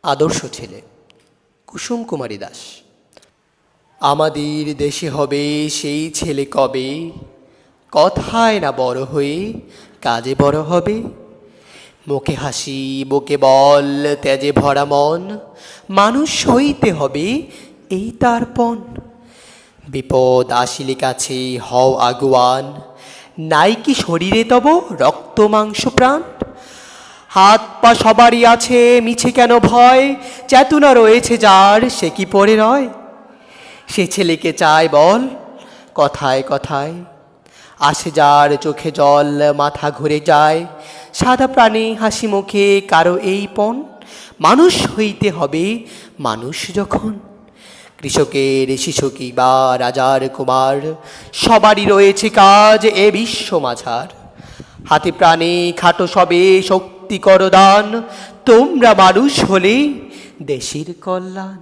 আদর্শ ছেলে কুসুম কুমারী দাস। আমাদের দেশে হবে সেই ছেলে কবে, কথায় না বড় হয়ে কাজে বড় হবে। মুখে হাসি বুকে বল তেজে ভরা মন, মানুষ হইতে হবে এই তার পণ। বিপদ আসিলে কাছে হও আগুয়ান, নাই কি শরীরে তব রক্ত মাংস প্রাণ। হাত পা সবারই আছে মিছে কেন ভয়, চেতনা রয়েছে যার সে কি পড়ে রয়। সে ছেলেকে চায় বল কথায় কথায়, আসে যার চোখে জল মাথা ঘুরে যায়। সাদা প্রাণী হাসি মুখে কারো এই পণ, মানুষ হইতে হবে মানুষ যখন। কৃষকের শিশু কিবা রাজার কুমার, সবারই রয়েছে কাজ এ বিশ্ব মাঝার। হাতে প্রাণে খাটো সবে শক্তি করদান, তোমরা মানুষ হলে দেশের কল্যাণ।